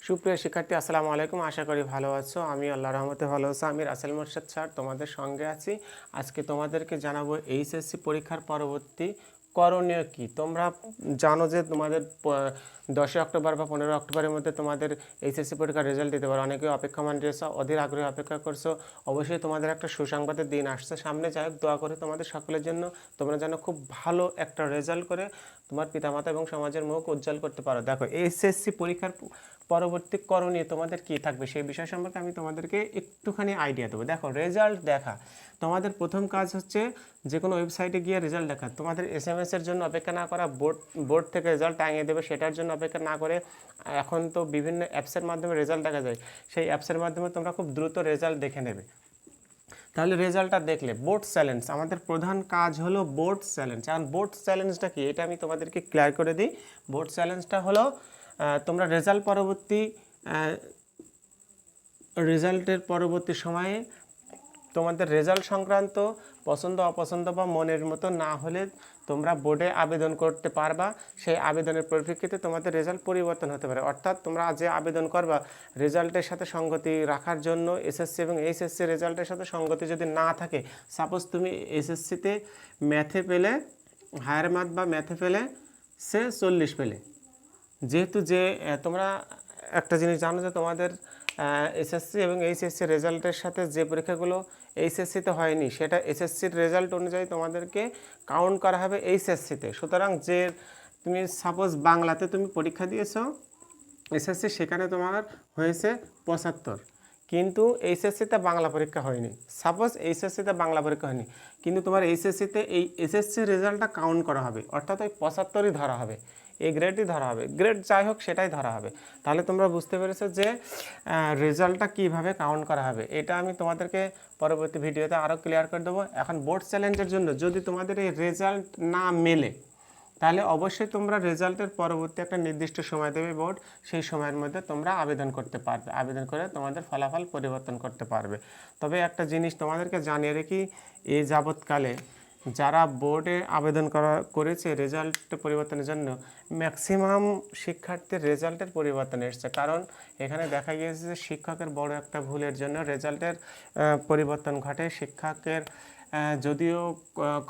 সুপ্রিয় শিক্ষার্থী আসসালামু আলাইকুম। আশা করি ভালো আছো। আমি আল্লাহর রহমতে ভালো আছি। আমি রাসেল মোর্শেদ স্যার তোমাদের সঙ্গে আছি। আজকে তোমাদেরকে জানাবো এইচএসসি পরীক্ষার পরবর্তী করণীয় কি। তোমরা জানো যে তোমাদের 10 অক্টোবর বা 15 অক্টোবরের মধ্যে তোমাদের এইচএসসি পরীক্ষার রেজাল্ট দিতে পারো। অনেকেই অপেক্ষমান রয়েছে, অধীর আগ্রহে অপেক্ষা করছো। অবশ্যই তোমাদের একটা সুসংবাদের দিন আসছে সামনে। যাই হোক, দোয়া করে তোমাদের সকলের জন্য তোমরা যেন খুব ভালো একটা রেজাল্ট করে তোমার পিতামাতা এবং সমাজের মুখ উজ্জ্বল করতে পারো। দেখো, এইচএসসি পরীক্ষার পরবর্তী করণীয় তোমাদের কী থাকবে সেই বিষয় সম্পর্কে আমি তোমাদেরকে একটুখানি আইডিয়া দেবো। দেখো, রেজাল্ট দেখা তোমাদের প্রথম কাজ হচ্ছে যে কোনো ওয়েবসাইটে গিয়ে রেজাল্ট দেখা। তোমাদের এসএমএসের জন্য অপেক্ষা না করা, বোর্ড থেকে রেজাল্ট টাঙিয়ে দেবে সেটার জন্য অপেক্ষা না করে এখন তো বিভিন্ন অ্যাপসের মাধ্যমে রেজাল্ট দেখা যায়। সেই অ্যাপসের মাধ্যমে তোমরা খুব দ্রুত রেজাল্ট দেখে নেবে। তাহলে রেজাল্টটা দেখলে বোর্ড চ্যালেঞ্জ, আমাদের প্রধান কাজ হলো বোর্ড চ্যালেঞ্জ। এখন বোর্ড চ্যালেঞ্জটা কি এটা আমি তোমাদেরকে ক্লিয়ার করে দিই। বোর্ড চ্যালেঞ্জটা হলো তোমরা রেজাল্টের পরবর্তী সময়ে তোমাদের রেজাল্ট সংক্রান্ত পছন্দ অপছন্দ বা মনের মতো না হলে তোমরা বোর্ডে আবেদন করতে পারবা। সেই আবেদনের পরিপ্রেক্ষিতে তোমাদের রেজাল্ট পরিবর্তন হতে পারে। অর্থাৎ তোমরা যে আবেদন করবা রেজাল্টের সাথে সঙ্গতি রাখার জন্য এসএসসি এবং এইচএসসি রেজাল্টের সাথে সঙ্গতি যদি না থাকে, সাপোজ তুমি এসএসসিতে ম্যাথে পেলে হায়ার ম্যাথ বা ম্যাথে পেলে সে 40 পেলে, যেহেতু তোমরা একটা জিনিস জানো যে তোমাদের এসএসসি এবং এইচএসসি রেজাল্টের সাথে যে পরীক্ষাগুলো এইচএসসিতে হয়নি সেটা এসএসসির রেজাল্ট অনুযায়ী তোমাদেরকে কাউন্ট করা হবে এইচএসসিতে। সুতরাং যে তুমি সাপোজ বাংলাতে তুমি পরীক্ষা দিয়েছো এসএসসি, সেখানে তোমার হয়েছে 75, কিন্তু এইচএসসিতে বাংলা পরীক্ষা হয়নি। সাপোজ এইচএসসিতে বাংলা পরীক্ষা হয়নি, কিন্তু তোমার এইচএসসিতে এই এসএসসি রেজাল্টটা কাউন্ট করা হবে, অর্থাৎ ওই 75ই ধরা হবে, এই গ্রেডই ধরা হবে, গ্রেড যাই হোক সেটাই ধরা হবে। তাহলে তোমরা বুঝতে পেরেছো যে রেজাল্টটা কীভাবে কাউন্ট করা হবে। এটা আমি তোমাদেরকে পরবর্তী ভিডিওতে আরও ক্লিয়ার করে দেবো। এখন বোর্ড চ্যালেঞ্জের জন্য যদি তোমাদের এই রেজাল্ট না মেলে, তাহলে অবশ্যই তোমরা রেজাল্টের পরবর্তী একটা নির্দিষ্ট সময় দেবে বোর্ড, সেই সময়ের মধ্যে তোমরা আবেদন করতে পারবে, আবেদন করে তোমাদের ফলাফল পরিবর্তন করতে পারবে। তবে একটা জিনিস তোমাদেরকে জানিয়ে রাখি, এই যাবৎকালে যারা বোর্ডে আবেদন করেছে রেজাল্ট পরিবর্তনের জন্য, ম্যাক্সিমাম শিক্ষার্থীর রেজাল্টের পরিবর্তন এসছে। কারণ এখানে দেখা গিয়েছে যে শিক্ষকের বড় একটা ভুলের জন্য রেজাল্টের পরিবর্তন ঘটে। শিক্ষকের যদিও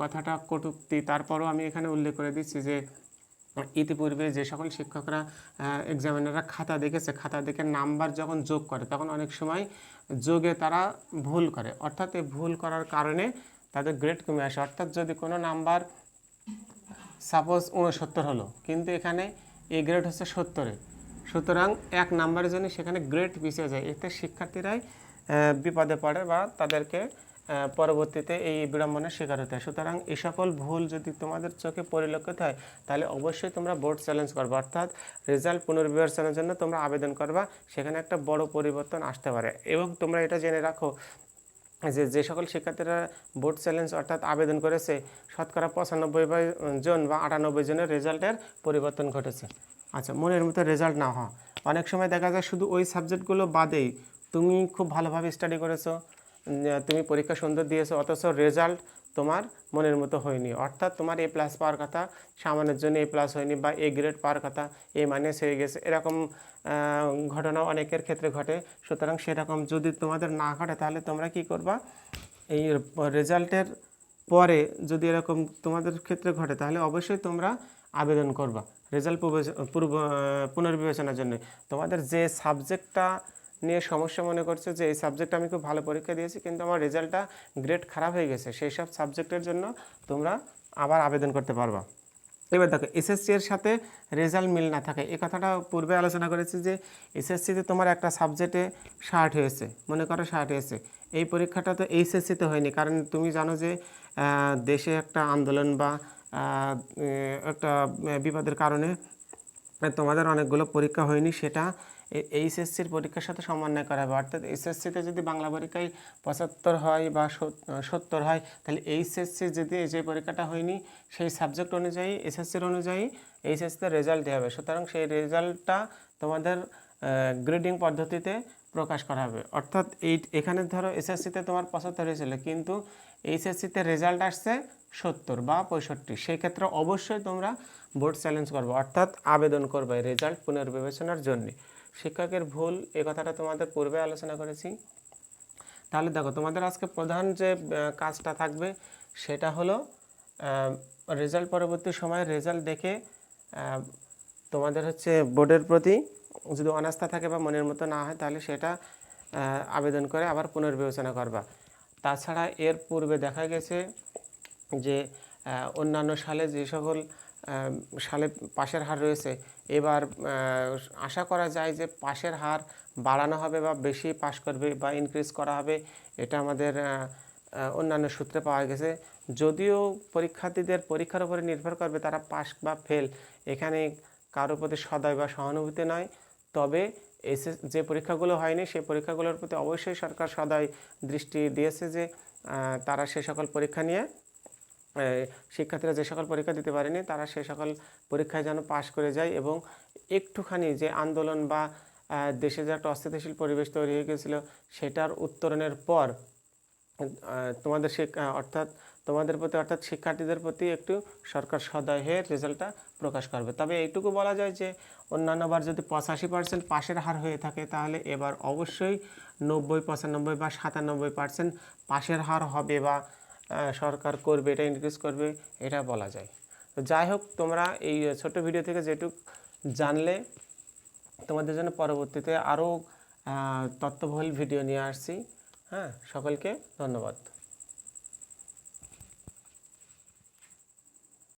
কথাটা কটূক্তি, তারপরও আমি এখানে উল্লেখ করে দিচ্ছি যে ইতিপূর্বে যে সকল শিক্ষকরা এক্সামিনাররা খাতা দেখেছে, খাতা দেখে নাম্বার যখন যোগ করে তখন অনেক সময় যোগে তারা ভুল করে, অর্থাৎ এই ভুল করার কারণে তাদের গ্রেড কমে আসে। অর্থাৎ যদি কোনো নাম্বার সাপোজ 69 হলো, কিন্তু এখানে এই গ্রেড হচ্ছে 70, সুতরাং 1 নাম্বারের জন্য সেখানে গ্রেড পিছিয়ে যায়। এতে শিক্ষার্থীরাই বিপদে পড়ে বা তাদেরকে পরবর্তীতে এই বিড়ম্বনার শিকার হতে হয়। সুতরাং এই সকল ভুল যদি তোমাদের চোখে পরিলক্ষিত হয়, তাহলে অবশ্যই তোমরা বোর্ড চ্যালেঞ্জ করবে, অর্থাৎ রেজাল্ট পুনর্বিবেচনার জন্য তোমরা আবেদন করবা। সেখানে একটা বড় পরিবর্তন আসতে পারে। এবং তোমরা এটা জেনে রাখো যে সকল শিক্ষার্থীরা বোর্ড চ্যালেঞ্জ অর্থাৎ আবেদন করেছে, শতকরা 95 জন বা 98 জনের রেজাল্টের পরিবর্তন ঘটেছে। আচ্ছা, মনের মতো রেজাল্ট না হওয়া, অনেক সময় দেখা যায় শুধু ওই সাবজেক্টগুলো বাদেই তুমি খুব ভালোভাবে স্টাডি করেছো, তুমি পরীক্ষা সুন্দর দিয়েছো, অথচ রেজাল্ট তোমার মনের মতো হয়নি। অর্থাৎ তোমার এ প্লাস পাওয়ার কথা, সামান্যের জন্য এ প্লাস হয়নি, বা এ গ্রেড পাওয়ার কথা এ মাইনাস হয়ে গেছে, এরকম ঘটনা অনেকের ক্ষেত্রে ঘটে। সুতরাং সেরকম যদি তোমাদের না ঘটে, তাহলে তোমরা কি করবা, এই রেজাল্টের পরে যদি এরকম তোমাদের ক্ষেত্রে ঘটে, তাহলে অবশ্যই তোমরা আবেদন করবা রেজাল্ট পুনর্বিবেচনার জন্য। তোমাদের যে সাবজেক্টটা নিয়ে সমস্যা মনে করছো যে এই সাবজেক্টে আমি খুব ভালো পরীক্ষা দিয়েছি কিন্তু আমার রেজাল্টটা গ্রেড খারাপ হয়ে গেছে, সেই সব সাবজেক্টের জন্য তোমরা আবার আবেদন করতে পারবা। এবার দেখো, এসএসসি এর সাথে রেজাল্ট মিল না থাকে, এই কথাটা পূর্বে আলোচনা করেছি যে এসএসসিতে তোমার একটা সাবজেক্টে 60 হয়েছে, মনে করো 60 হয়েছে, এই পরীক্ষাটা তো এইচএসসিতে হয়নি। কারণ তুমি জানো যে দেশে একটা আন্দোলন বা একটা বিপদের কারণে তোমাদের অনেকগুলো পরীক্ষা হয়নি, সেটা এইচএসসির পরীক্ষার সাথে সমন্বয় করা হবে। অর্থাৎ এসএসসিতে যদি বাংলা পরীক্ষায় 75 হয় বা 70 হয়, তাহলে এইচএসসি যদি যে পরীক্ষাটা হয়নি সেই সাবজেক্ট অনুযায়ী এসএসসির অনুযায়ী এইচএসসিতে রেজাল্ট দেওয়া হবে। সুতরাং সেই রেজাল্টটা তোমাদের গ্রেডিং পদ্ধতিতে প্রকাশ করা হবে। অর্থাৎ এখানে ধরো এসএসসিতে তোমার 75 হয়েছিল, কিন্তু এইচএসসিতে রেজাল্ট আসছে 70 বা 65, সেই ক্ষেত্রে অবশ্যই তোমরা বোর্ড চ্যালেঞ্জ করবে, অর্থাৎ আবেদন করবে রেজাল্ট পুনর্বিবেচনার জন্য। শিক্ষকের ভুল এই কথাটা তোমাদের পূর্বে আলোচনা করেছি। তাহলে দেখো তোমাদের আজকে প্রধান যে কাজটা থাকবে সেটা হলো রেজাল্ট পরবর্তী সময়ে রেজাল্ট দেখে তোমাদের হচ্ছে বোর্ডের প্রতি যদি অনাস্থা থাকে বা মনের মতো না হয় তাহলে সেটা আবেদন করে আবার পুনর্বিবেচনা করবা। তাছাড়া এর পূর্বে দেখা গেছে যে অন্যান্য সালে যে সকল সালে পাশের হার রয়েছে, এবার আশা করা যায় যে পাশের হার বাড়ানো হবে বা বেশি পাশ করবে বা ইনক্রিজ করা হবে, এটা আমাদের অন্যান্য সূত্রে পাওয়া গেছে। যদিও পরীক্ষার্থীদের পরীক্ষার উপরে নির্ভর করবে তারা পাস বা ফেল, এখানে কারোর প্রতি সদয় বা সহানুভূতি নয়। তবে যে পরীক্ষাগুলো হয়নি সেই পরীক্ষাগুলোর প্রতি অবশ্যই সরকার সদয় দৃষ্টি দিয়েছে যে তারা সে সকল পরীক্ষা নিয়ে শিক্ষার্থীরা যে সকল পরীক্ষা দিতে পারেনি তারা সে সকল পরীক্ষায় যেন পাশ করে যায় এবং একটুখানি যে আন্দোলন বা দেশে যে একটা অস্থিতিশীল পরিবেশ তৈরি হয়ে গেছিলো সেটার উত্তরণের পর তোমাদের তোমাদের প্রতি অর্থাৎ শিক্ষার্থীদের প্রতি একটু সরকার সদয় হয়ে রেজাল্টটা প্রকাশ করবে। তবে এইটুকু বলা যায় যে অন্যান্যবার যদি 85% পাশের হার হয়ে থাকে তাহলে এবার অবশ্যই 90, 95 বা 97% পাশের হার হবে বা সরকার করবে, এটা ইনক্রিজ করবে, এটা বলা যায়। তো যাই হোক, তোমরা এই ছোট্ট ভিডিও থেকে যেটুকু জানলে তোমাদের জন্য পরবর্তীতে আরও তথ্যবহুল ভিডিও নিয়ে আসছি। হ্যাঁ, সকলকে ধন্যবাদ।